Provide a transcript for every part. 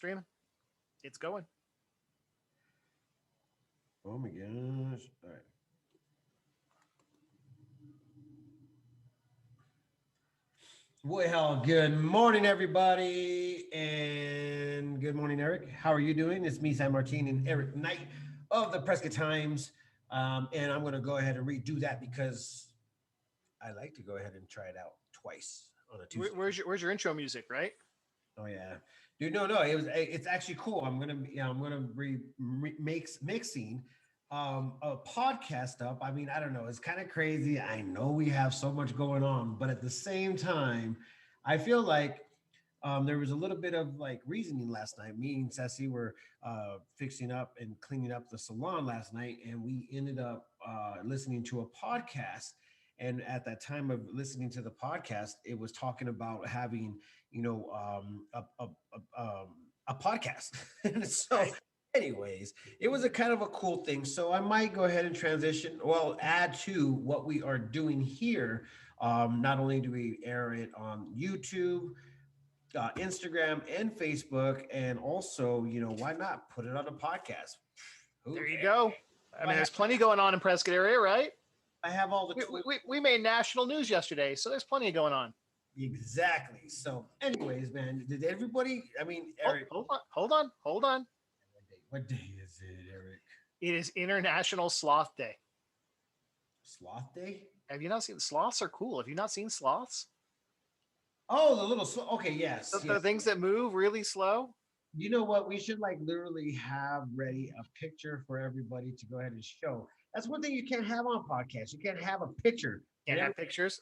Streaming. It's going. Oh my gosh. All right. Well, good morning, everybody. And good morning, Eric. How are you doing? It's me, San Martin, and Eric Knight of the Prescott Times. And I'm going to go ahead and redo that because I like to go ahead and try it out twice on a Tuesday. Where's your intro music, right? Oh yeah, dude. No, no. It's actually cool. I'm gonna mixing a podcast up. I mean, I don't know. It's kind of crazy. I know we have so much going on, but at the same time, I feel like there was a little bit of like reasoning last night. Me and Ceci were fixing up and cleaning up the salon last night, and we ended up listening to a podcast. And at that time of listening to the podcast, it was talking about having, a podcast. And so, anyways, it was a kind of a cool thing. So I might go ahead and transition, well, add to what we are doing here. Not only do we air it on YouTube, Instagram, and Facebook, and also, why not put it on a podcast? There you go. I mean, there's plenty going on in Prescott area, right? I have all the we made national news yesterday, so there's plenty going on. Exactly. So, anyways, man, did everybody? I mean, Eric. Hold on. What day is it, Eric? It is International Sloth Day. Sloth Day? Have you not seen sloths? Are cool. Have you not seen sloths? Oh, the little sloth. Okay, yes. The things that move really slow. You know what? We should like literally have ready a picture for everybody to go ahead and show. That's one thing you can't have on podcasts. You can't have a picture. Can't have pictures.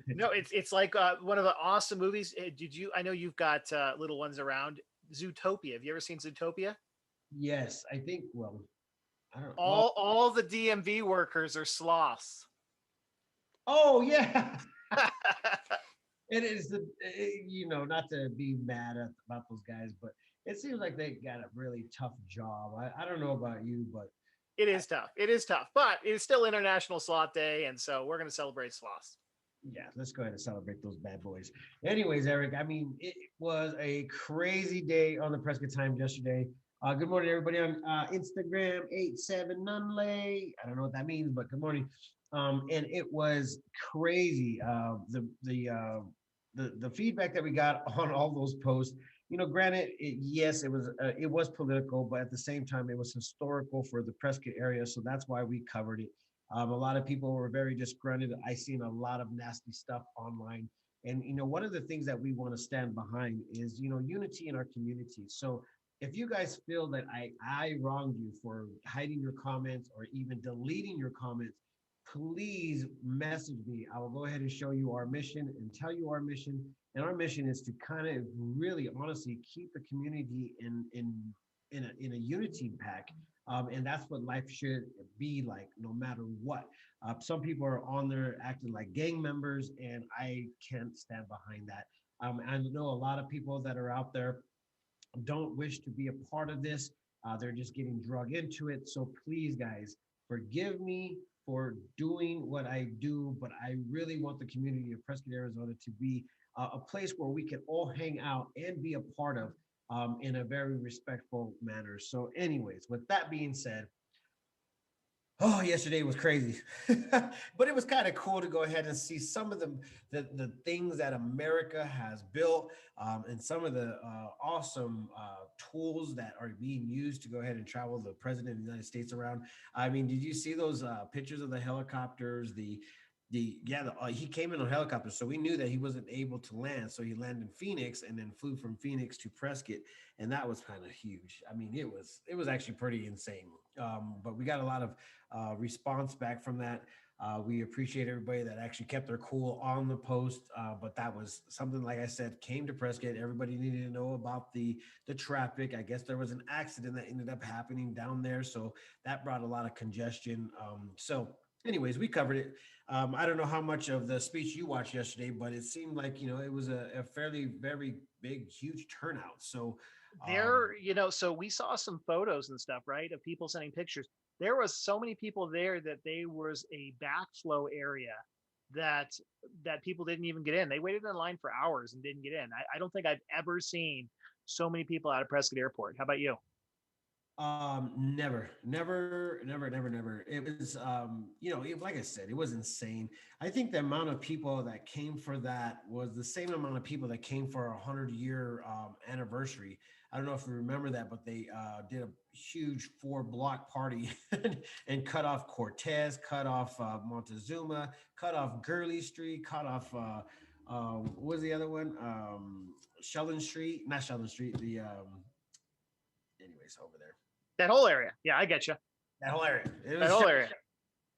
No, it's like one of the awesome movies. Did you? I know you've got little ones around. Zootopia. Have you ever seen Zootopia? Yes, I think. Well, I don't know. All the DMV workers are sloths. Oh yeah. It is not to be mad about those guys, but it seems like they got a really tough job. I don't know about you, but it is tough. It is tough, but it is still International Sloth Day, and so we're going to celebrate sloths. Yeah, let's go ahead and celebrate those bad boys. Anyways, Eric, I mean, it was a crazy day on the Prescott Times yesterday. Good morning, everybody on Instagram, 87nunley. I don't know what that means, but good morning. And it was crazy. The feedback that we got on all those posts, granted, yes, it was political, but at the same time, it was historical for the Prescott area. So that's why we covered it. A lot of people were very disgruntled. I seen a lot of nasty stuff online. And, one of the things that we want to stand behind is, unity in our community. So if you guys feel that I wronged you for hiding your comments or even deleting your comments, please message me. I will go ahead and show you our mission and tell you our mission. And our mission is to kind of really honestly keep the community in a unity pack. And that's what life should be like, no matter what. Some people are on there acting like gang members, and I can't stand behind that. I know a lot of people that are out there don't wish to be a part of this. They're just getting drug into it. So please, guys, forgive me for doing what I do, but I really want the community of Prescott, Arizona to be a place where we can all hang out and be a part of in a very respectful manner. So anyways, with that being said, yesterday was crazy, but it was kind of cool to go ahead and see some of the things that America has built and some of the awesome tools that are being used to go ahead and travel the president of the United States around. I mean, did you see those pictures of the helicopters? He came in on helicopter, so we knew that he wasn't able to land. So he landed in Phoenix and then flew from Phoenix to Prescott, and that was kind of huge. I mean, it was actually pretty insane. But we got a lot of response back from that. We appreciate everybody that actually kept their cool on the post. But that was something, like I said, came to Prescott. Everybody needed to know about the traffic. I guess there was an accident that ended up happening down there, so that brought a lot of congestion. Anyways, we covered it. I don't know how much of the speech you watched yesterday, but it seemed like, it was a fairly, very big, huge turnout. So so we saw some photos and stuff, right, of people sending pictures. There was so many people there that there was a backflow area that people didn't even get in. They waited in line for hours and didn't get in. I don't think I've ever seen so many people out of Prescott Airport. How about you? Never. It was, like I said, it was insane. I think the amount of people that came for that was the same amount of people that came for 100-year anniversary. I don't know if you remember that, but they did a huge 4-block party and cut off Cortez, cut off Montezuma, cut off Gurley Street, cut off what was the other one? Sheldon Street, not Sheldon Street. The anyways over there. That whole area. Yeah, I get you. That whole area. It That was whole area.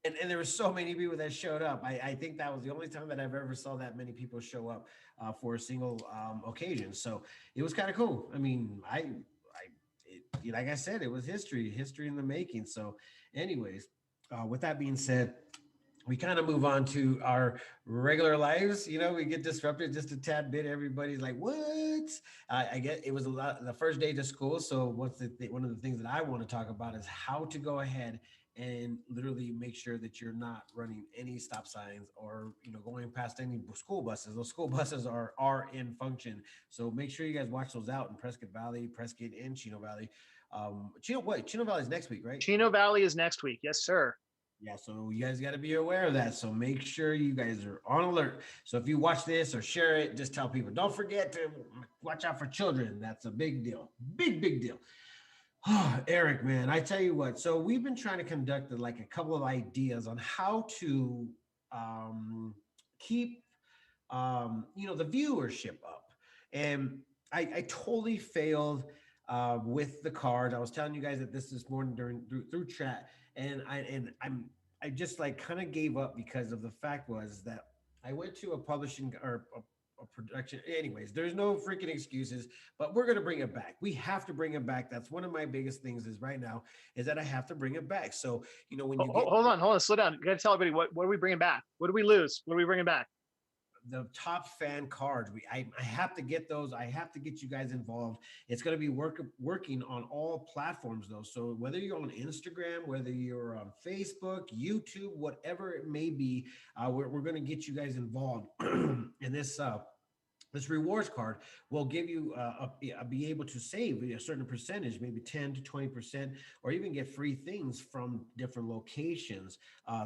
and there were so many people that showed up. I think that was the only time that I've ever saw that many people show up for a single occasion. So it was kind of cool. I mean, like I said, it was history in the making. So, anyways, with that being said, we kind of move on to our regular lives. We get disrupted just a tad bit. Everybody's like, "What?" I get it was a lot the first day to school. So one of the things that I want to talk about is how to go ahead and literally make sure that you're not running any stop signs or going past any school buses. Those school buses are in function. So make sure you guys watch those out in Prescott Valley, Prescott and Chino Valley. Chino Valley is next week, right? Chino Valley is next week. Yes, sir. Yeah, so you guys got to be aware of that. So make sure you guys are on alert. So if you watch this or share it, just tell people, don't forget to watch out for children. That's a big deal. Big deal. Eric, man, I tell you what. So we've been trying to conduct like a couple of ideas on how to keep the viewership up. And I totally failed with the card. I was telling you guys that this morning through chat, and I just like kind of gave up because of the fact was that I went to a publishing or a production. Anyways, there's no freaking excuses, but we're gonna bring it back. We have to bring it back. That's one of my biggest things is right now is that I have to bring it back. So when you get Hold on, slow down. You got to tell everybody what are we bringing back? What do we lose? What are we bringing back? the top fan cards. I have to get those. I have to get you guys involved. It's going to be working on all platforms though. So whether you're on Instagram, whether you're on Facebook, YouTube, whatever it may be, we're going to get you guys involved in this rewards card will give you be able to save a certain percentage, maybe 10 to 20%, or even get free things from different locations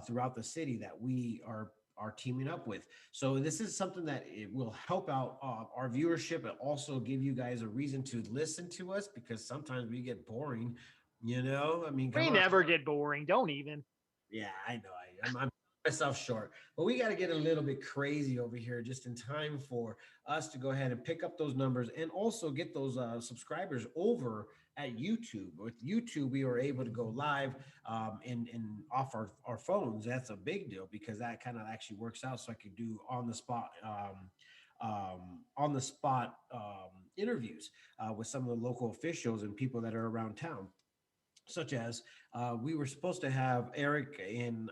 throughout the city that we are teaming up with. So this is something that it will help out our viewership and also give you guys a reason to listen to us, because sometimes we get boring, I mean, come We on. never get boring. Don't even. Yeah, I know. I'm myself short, but we got to get a little bit crazy over here just in time for us to go ahead and pick up those numbers and also get those subscribers over at YouTube. With YouTube, we were able to go live and off our phones. That's a big deal because that kind of actually works out. So I could do on the spot interviews with some of the local officials and people that are around town, such as we were supposed to have Eric and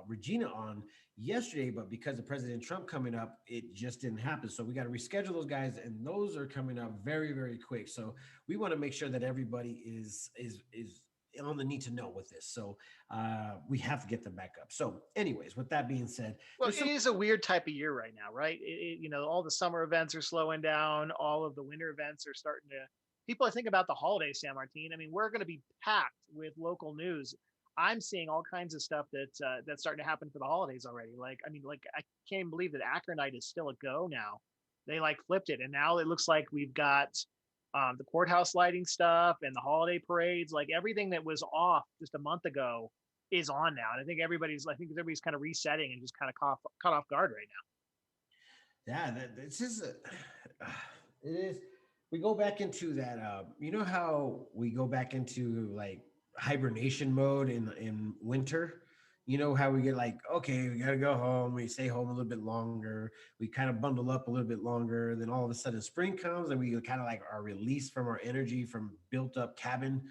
Regina on yesterday, but because of President Trump coming up, it just didn't happen. So we got to reschedule those guys, and those are coming up very, very quick. So we want to make sure that everybody is on the need to know with this. So we have to get them back up. So, anyways, with that being said, Well, it is a weird type of year right now, right? All the summer events are slowing down. All of the winter events are starting to. People, I think about the holidays, San Martin. I mean, we're going to be packed with local news. I'm seeing all kinds of stuff that's starting to happen for the holidays already. Like, I mean, like I can't even believe that Akronite is still a go now. They like flipped it, and now it looks like we've got the courthouse lighting stuff and the holiday parades. Like everything that was off just a month ago is on now, and I think everybody's kind of resetting and just kind of caught off guard right now. Yeah, it's just it is. We go back into that. How we go back into like hibernation mode in winter. How we get like, okay, we gotta go home. We stay home a little bit longer. We kind of bundle up a little bit longer. And then all of a sudden spring comes and we kind of like are released from our energy from built up cabin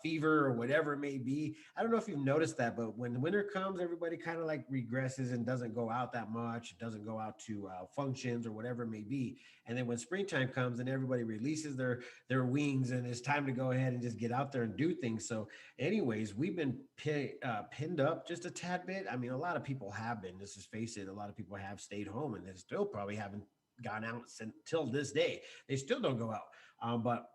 fever or whatever it may be. I don't know if you've noticed that, but when winter comes, everybody kind of like regresses and doesn't go out that much, doesn't go out to functions or whatever it may be. And then when springtime comes and everybody releases their wings and it's time to go ahead and just get out there and do things. So anyways, we've been pinned up just a tad bit. I mean, a lot of people have been, let's just face it, a lot of people have stayed home and they're still probably having gone out until this day. They still don't go out. But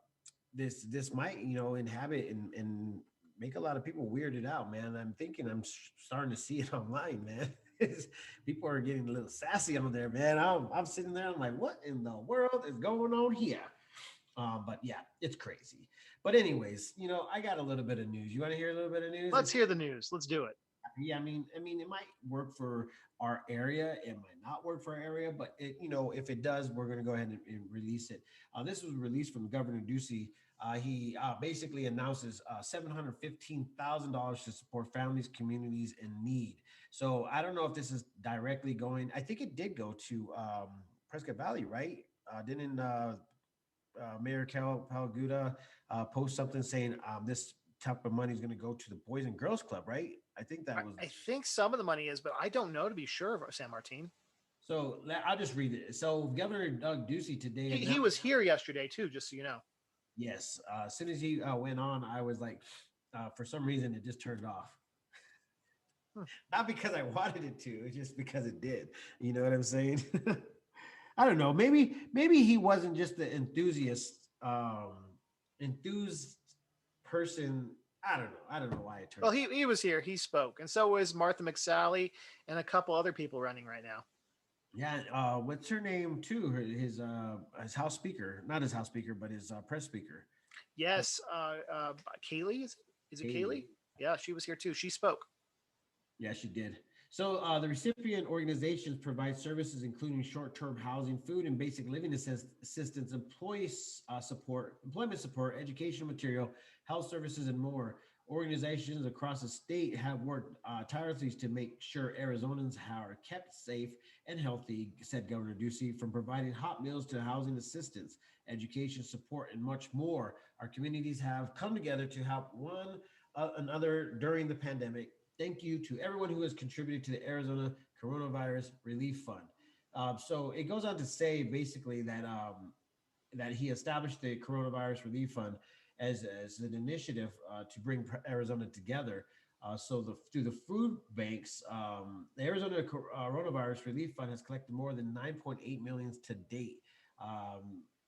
this might, inhabit and make a lot of people weirded out, man. I'm thinking starting to see it online, man. People are getting a little sassy on there, man. I'm sitting there, I'm like, what in the world is going on here? But yeah, it's crazy. But anyways, I got a little bit of news. You want to hear a little bit of news? Let's hear the news. Let's do it. Yeah, I mean, it might work for our area. It might not work for our area, but if it does, we're going to go ahead and release it. This was released from Governor Ducey. He basically announces $715,000 to support families, communities in need. So I don't know if this is directly going. I think it did go to Prescott Valley, right? Didn't Mayor Cal Palguda post something saying this type of money is going to go to the Boys and Girls Club, right? I think that was. I think some of the money is, but I don't know to be sure, San Martin. So I'll just read it. So Governor Doug Ducey today. He was here yesterday too, just so you know. Yes. As soon as he went on, I was like, for some reason, it just turned off. Not because I wanted it to, it's just because it did. You know what I'm saying? I don't know. Maybe he wasn't just the enthused person. I don't know why it turned. Well, he was here. He spoke, and so was Martha McSally and a couple other people running right now. Yeah. What's her name too? His House Speaker, not his House Speaker, but his press speaker. Yes. Kaylee, is it Kaylee? Yeah, she was here too. She spoke. Yeah, she did. So the recipient organizations provide services including short-term housing, food and basic living assistance, employment support, educational material, health services, and more. Organizations across the state have worked tirelessly to make sure Arizonans are kept safe and healthy, said Governor Ducey, from providing hot meals to housing assistance, education support, and much more. Our communities have come together to help one another during the pandemic. Thank you to everyone who has contributed to the Arizona Coronavirus Relief Fund. So it goes on to say basically that that he established the Coronavirus Relief Fund as an initiative to bring Arizona together. Through the food banks, the Arizona Coronavirus Relief Fund has collected more than 9.8 million to date.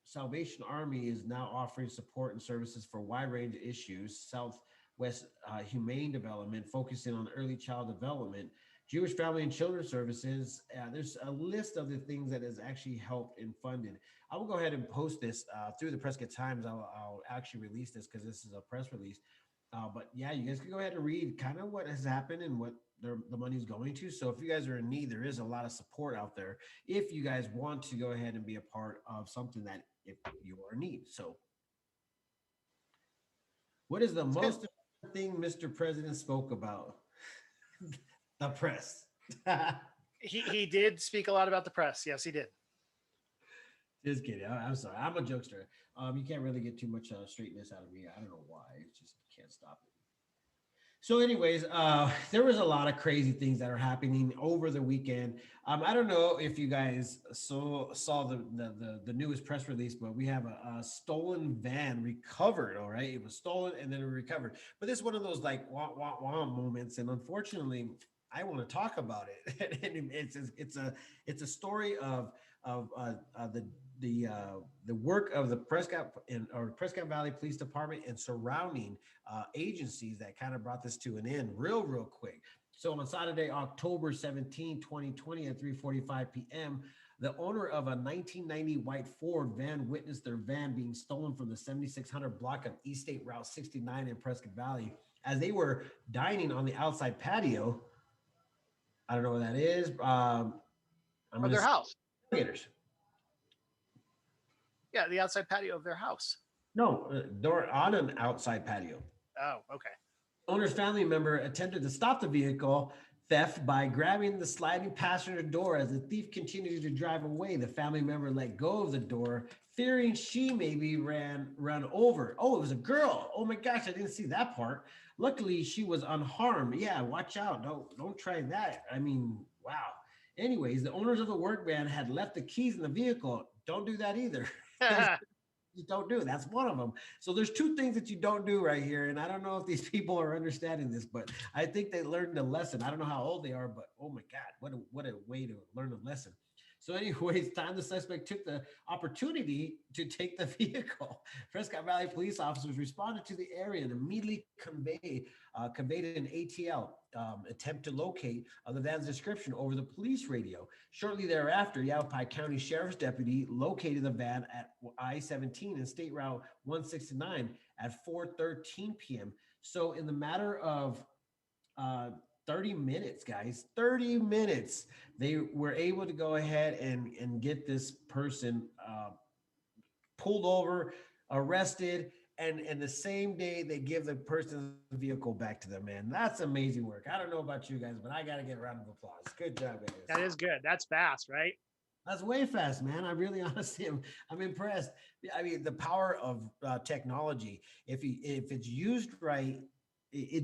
Salvation Army is now offering support and services for a wide range of issues. Southwest Humane Development, focusing on early child development. Jewish Family and Children's Services. There's a list of the things that has actually helped and funded. I will go ahead and post this through the Prescott Times. I'll actually release this because this is a press release. But yeah, you guys can go ahead and read kind of what has happened and what the money's going to. So if you guys are in need, there is a lot of support out there. If you guys want to go ahead and be a part of something that if you are in need. So what is the most important thing Mr. President spoke about? The press. he did speak a lot about the press. Yes, he did. Just kidding. I'm sorry. I'm a jokester. You can't really get too much straightness out of me. I don't know why. It's just can't stop it. So, anyways, there was a lot of crazy things that are happening over the weekend. I don't know if you guys saw the newest press release, but we have a stolen van recovered. All right, it was stolen and then it recovered. But this is one of those like wah wah wah moments, and unfortunately, I want to talk about it. And it's a story of the work of the Prescott Valley Police Department and surrounding agencies that kind of brought this to an end real quick. So on Saturday, October 17, 2020 at 3:45 p.m., the owner of a 1990 white Ford van witnessed their van being stolen from the 7600 block of East State Route 69 in Prescott Valley as they were dining on the outside patio. I don't know what that is. Of their house. Gators. Yeah, the outside patio of their house. No, they're on an outside patio. Oh, okay. Owner's family member attempted to stop the vehicle theft by grabbing the sliding passenger door as the thief continued to drive away. The family member let go of the door, fearing she maybe run over. Oh, it was a girl. Oh my gosh, I didn't see that part. Luckily, she was unharmed. Yeah, watch out. Don't try that. I mean, wow. Anyways, the owners of the work van had left the keys in the vehicle. Don't do that either. You don't do it. That's one of them. So there's two things that you don't do right here. And I don't know if these people are understanding this, but I think they learned a lesson. I don't know how old they are, but oh my God, what a way to learn a lesson. So, anyways, time the suspect took the opportunity to take the vehicle. Prescott Valley police officers responded to the area and immediately conveyed an ATL attempt to locate the van's description over the police radio. Shortly thereafter, Yavapai County Sheriff's deputy located the van at I-17 and State Route 169 at 4:13 p.m. So, in the matter of uh, 30 minutes, guys, 30 minutes, they were able to go ahead and get this person pulled over, arrested, and the same day they give the person's vehicle back to them, man. That's amazing work. I don't know about you guys, but I got to get a round of applause. Good job, That guys. is good. That's fast, right? That's way fast, man. I really honestly I'm impressed. I mean, the power of technology, if it's used right,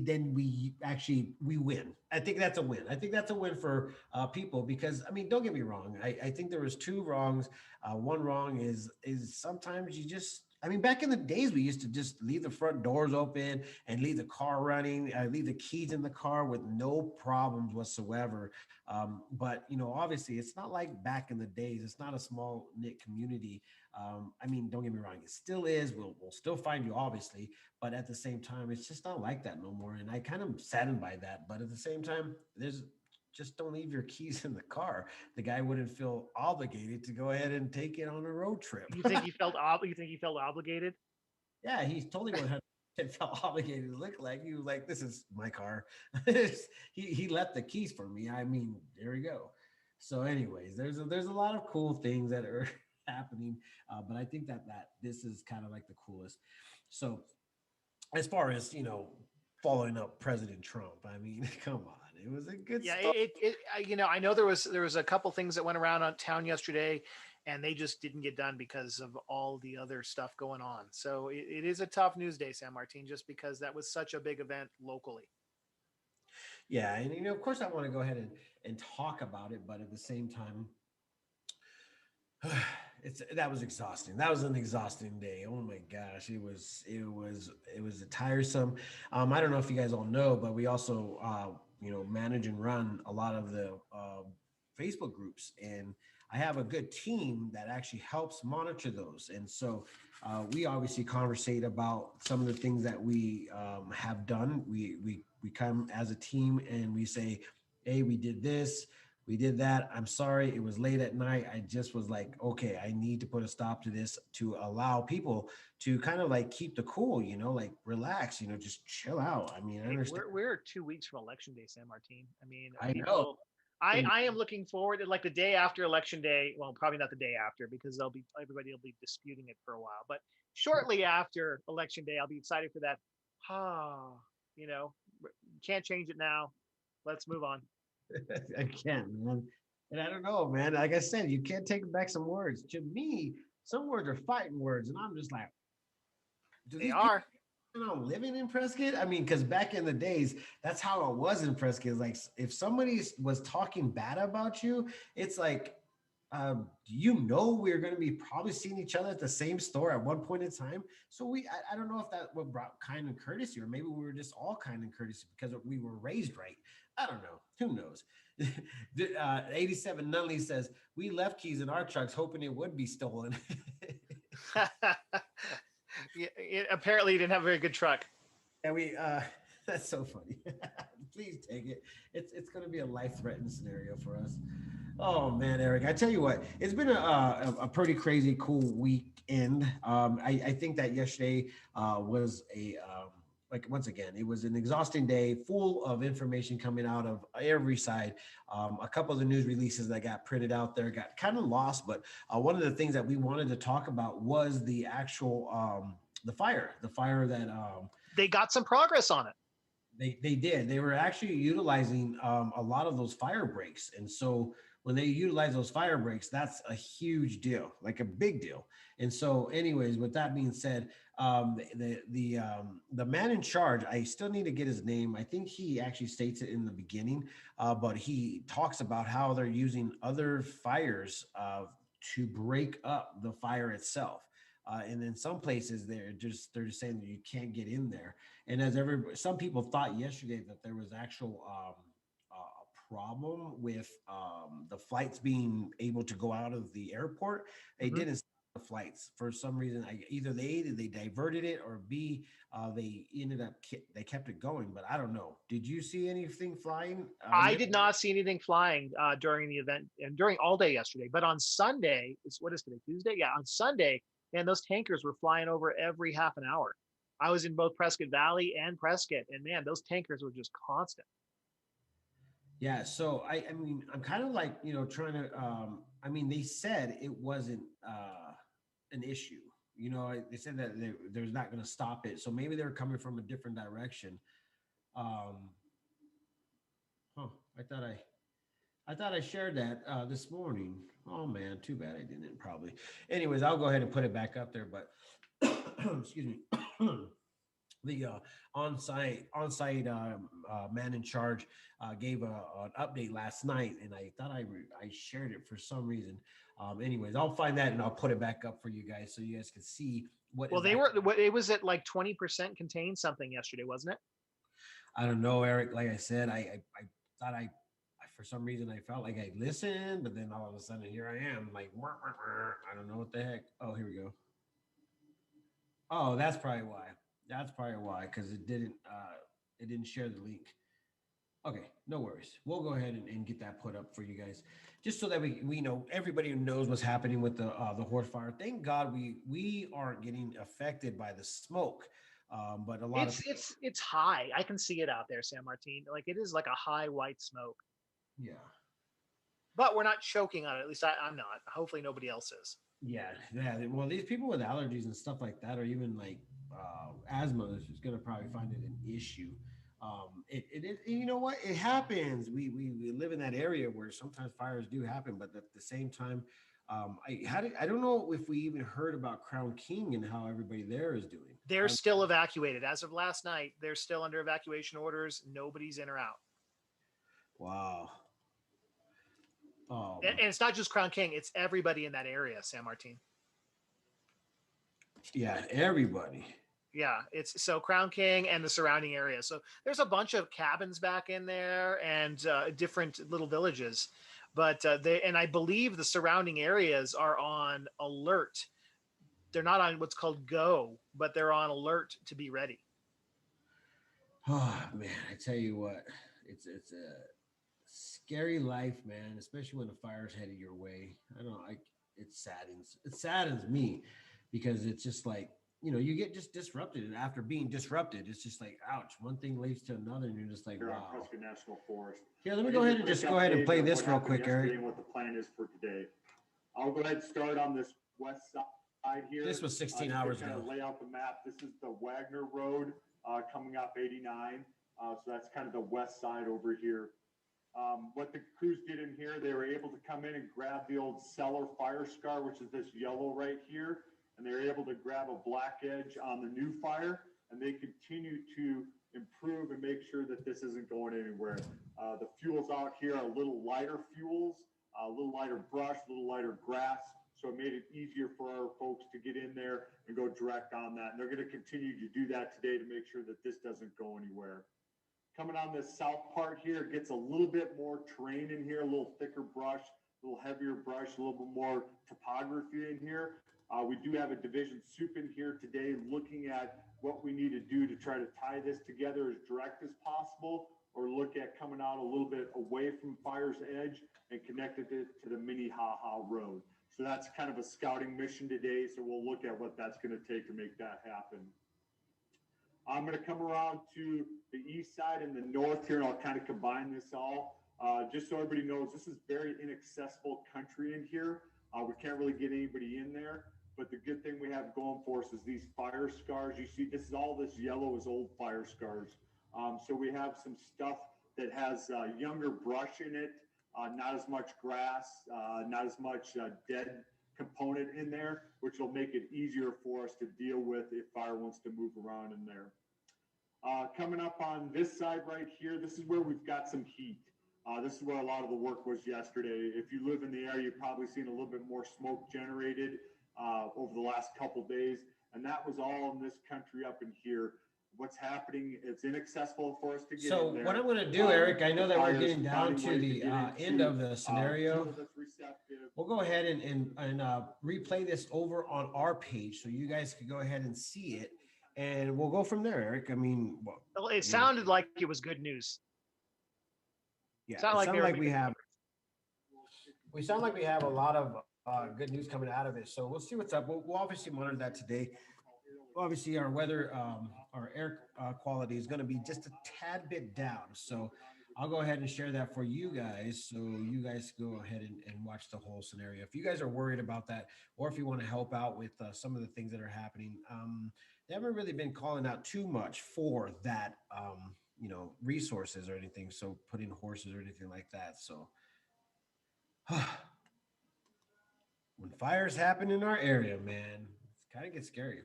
then we actually we win. I think that's a win. I think that's a win for people because I mean, don't get me wrong. I think there was two wrongs. One wrong is sometimes you just. I mean, back in the days, we used to just leave the front doors open and leave the car running, leave the keys in the car with no problems whatsoever. But obviously, it's not like back in the days. It's not a small knit community. I mean, don't get me wrong. It still is. We'll still find you, obviously, but at the same time, it's just not like that no more. And I kind of saddened by that. But at the same time, there's just don't leave your keys in the car. The guy wouldn't feel obligated to go ahead and take it on a road trip. You think he felt obligated? Yeah, he's totally 100% felt obligated to look like you. Like, this is my car. He left the keys for me. I mean, there we go. So, anyways, there's a lot of cool things that are happening, but I think that this is kind of like the coolest. So, as far as following up President Trump, I mean, come on, it was a good Yeah, start. I know there was a couple things that went around on town yesterday, and they just didn't get done because of all the other stuff going on. So it is a tough news day, San Martin, just because that was such a big event locally. Yeah, and of course, I want to go ahead and talk about it, but at the same time, that was exhausting. That was an exhausting day. Oh my gosh, it was a tiresome. I don't know if you guys all know, but we also manage and run a lot of the Facebook groups, and I have a good team that actually helps monitor those. And so we obviously conversate about some of the things that we have done. We come as a team and we say, hey, we did this, we did that. I'm sorry, it was late at night. I just was like, okay, I need to put a stop to this to allow people to kind of like keep the cool, like relax, just chill out. I mean, I Hey, understand. we're 2 weeks from Election Day, San Martin. I mean, I know. people. I am looking forward to like the day after Election Day. Well, probably not the day after because everybody will be disputing it for a while. But shortly after Election Day, I'll be excited for that. Ah, you know, can't change it now. Let's move on. I can't, man. And I don't know, man. Like I said, you can't take back some words. To me, some words are fighting words, and I'm just like, do They these people are. living in Prescott? I mean, because back in the days, that's how it was in Prescott. Like, if somebody was talking bad about you, it's like, we're going to be probably seeing each other at the same store at one point in time. So I don't know if that what brought kind and courtesy, or maybe we were just all kind and courtesy because we were raised right. I don't know. Who knows? 87 Nunley says, we left keys in our trucks hoping it would be stolen. Yeah, apparently, you didn't have a very good truck. And that's so funny. Please take it. It's going to be a life-threatening scenario for us. Oh man, Eric, I tell you what, it's been a pretty crazy, cool weekend. I think that yesterday was like once again, it was an exhausting day, full of information coming out of every side. A couple of the news releases that got printed out there got kind of lost, but one of the things that we wanted to talk about was the actual the fire that They got some progress on it. they did. They were actually utilizing a lot of those fire breaks, and so when they utilize those fire breaks, that's a huge deal, like a big deal. And so, anyways, with that being said, the man in charge, I still need to get his name. I think he actually states it in the beginning, but he talks about how they're using other fires to break up the fire itself. And in some places they're just saying that you can't get in there. And some people thought yesterday that there was actual problem with the flights being able to go out of the airport. They Mhm. didn't stop the flights for some reason. Either they diverted it, or B, they ended up they kept it going. But I don't know. Did you see anything flying? I did not see anything flying during the event and during all day yesterday. But on Sunday, what is today? Tuesday? Yeah, on Sunday, man, those tankers were flying over every half an hour. I was in both Prescott Valley and Prescott, and man, those tankers were just constant. Yeah, so I mean, I'm kind of like, trying to I mean, they said it wasn't an issue. They said that they're not going to stop it. So maybe they were coming from a different direction. Um huh, I thought I shared that this morning. Oh man, too bad I didn't probably. Anyways, I'll go ahead and put it back up there, but excuse me. The on-site man in charge gave an update last night, and I thought I shared it for some reason. Anyways, I'll find that and I'll put it back up for you guys so you guys can see what Well, is they actually. were. It was at like 20% contained something yesterday, wasn't it? I don't know, Eric. Like I said, I thought for some reason I felt like I listened, but then all of a sudden here I am like I don't know what the heck. Oh, here we go. Oh, that's probably why. That's probably why, because it didn't share the link. Okay, no worries. We'll go ahead and get that put up for you guys, just so that we know everybody knows what's happening with the horse fire. Thank God we aren't getting affected by the smoke, but a lot of people, It's high. I can see it out there, San Martin. Like it is like a high white smoke, yeah. but we're not choking on it. At least I'm not. Hopefully, nobody else is. Yeah. Well, these people with allergies and stuff like that, or even like asthma, is going to probably find it an issue. You know what? It happens. We live in that area where sometimes fires do happen, but at the same time, I don't know if we even heard about Crown King and how everybody there is doing. They're still evacuated as of last night. They're still under evacuation orders. Nobody's in or out. Wow. And it's not just Crown King; it's everybody in that area, San Martin. Yeah, everybody. Yeah, it's so Crown King and the surrounding area. So there's a bunch of cabins back in there and different little villages, but I believe the surrounding areas are on alert. They're not on what's called go, but they're on alert to be ready. Oh man, I tell you what, it's a scary life, man. Especially when the fire's headed your way. I don't. It saddens me because it's just like you get just disrupted, and after being disrupted, it's just like ouch. One thing leads to another, and you're just like Here on wow. Prescott National Forest. Here, let me go ahead and just go ahead and play Of this what real happened quick, yesterday Eric. And what the plan is for today. I'll go ahead and start on this west side here. This was 16 hours kind ago. of lay out the map. This is the Wagner Road coming up 89. So that's kind of the west side over here. What the crews did in here, they were able to come in and grab the old cellar fire scar, which is this yellow right here, and they were able to grab a black edge on the new fire, and they continue to improve and make sure that this isn't going anywhere. The fuels out here are a little lighter fuels, a little lighter brush, a little lighter grass, so it made it easier for our folks to get in there and go direct on that. And they're going to continue to do that today to make sure that this doesn't go anywhere. Coming on this south part here, it gets a little bit more terrain in here, a little thicker brush, a little heavier brush, a little bit more topography in here. We do have a division soup in here today looking at what we need to do to try to tie this together as direct as possible, or look at coming out a little bit away from fire's edge and connected it to the mini Ha-Ha Road. So that's kind of a scouting mission today. So we'll look at what that's going to take to make that happen. I'm going to come around to the east side and the north here, and I'll kind of combine this all. Just so everybody knows, this is very inaccessible country in here. We can't really get anybody in there. But the good thing we have going for us is these fire scars. You see, this yellow is old fire scars. So we have some stuff that has younger brush in it, not as much grass, not as much dead component in there, which will make it easier for us to deal with if fire wants to move around in there. Coming up on this side right here, this is where we've got some heat. This is where a lot of the work was yesterday. If you live in the area, you've probably seen a little bit more smoke generated over the last couple days, and that was all in this country up in here. what's happening. It's inaccessible for us to get So in there. what I'm going to do, Eric, I know that we're Fires, getting down finding to ways the get end into, of the scenario. people that's receptive. We'll go ahead and replay this over on our page so you guys can go ahead and see it, and we'll go from there, Eric. I mean, Well, it sounded like it was good news. yeah, Sound it like sounds they were like we sound like we have a lot of good news coming out of it. So we'll see what's up. We'll obviously monitor that today. Obviously, our weather, our air quality is going to be just a tad bit down. So I'll go ahead and share that for you guys. So you guys go ahead and watch the whole scenario. If you guys are worried about that, or if you want to help out with some of the things that are happening, they haven't really been calling out too much for that, resources or anything. So put in horses or anything like that. So when fires happen in our area, man, it kind of gets scary.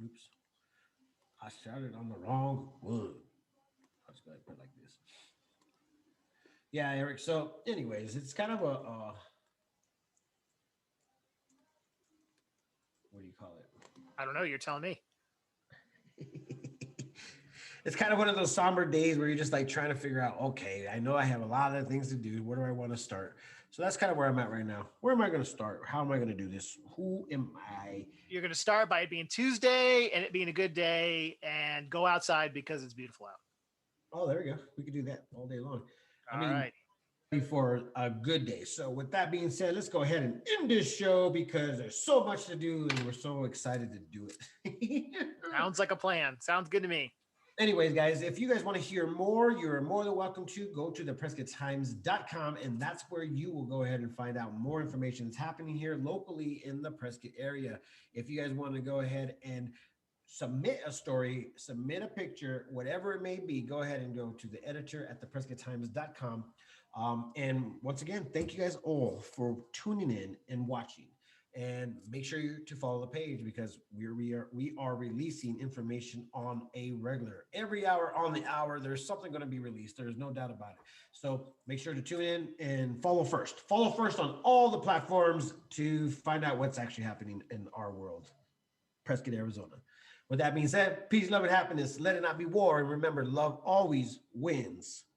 Oops. I shouted on the wrong one. I'll just go ahead and put it like this. Yeah, Eric. So, anyways, it's kind of a what do you call it? I don't know. You're telling me. It's kind of one of those somber days where you're just like trying to figure out, okay, I know I have a lot of things to do. Where do I want to start? So that's kind of where I'm at right now. Where am I going to start? How am I going to do this? Who am I? You're going to start by it being Tuesday and it being a good day, and go outside because it's beautiful out. Oh, there we go. We could do that all day long. All right. For a good day. So with that being said, let's go ahead and end this show because there's so much to do and we're so excited to do it. Sounds like a plan. Sounds good to me. Anyways, guys, if you guys want to hear more, you're more than welcome to go to the PrescottTimes.com, and that's where you will go ahead and find out more information that's happening here locally in the Prescott area. If you guys want to go ahead and submit a story, submit a picture, whatever it may be, go ahead and go to the editor at the PrescottTimes.com. And once again, thank you guys all for tuning in and watching. And make sure to follow the page because we are releasing information on a regular. Every hour on the hour, there's something going to be released. There's no doubt about it. So make sure to tune in and follow first. Follow first on all the platforms to find out what's actually happening in our world, Prescott, Arizona. With that being said, peace, love, and happiness. Let it not be war. And remember, love always wins.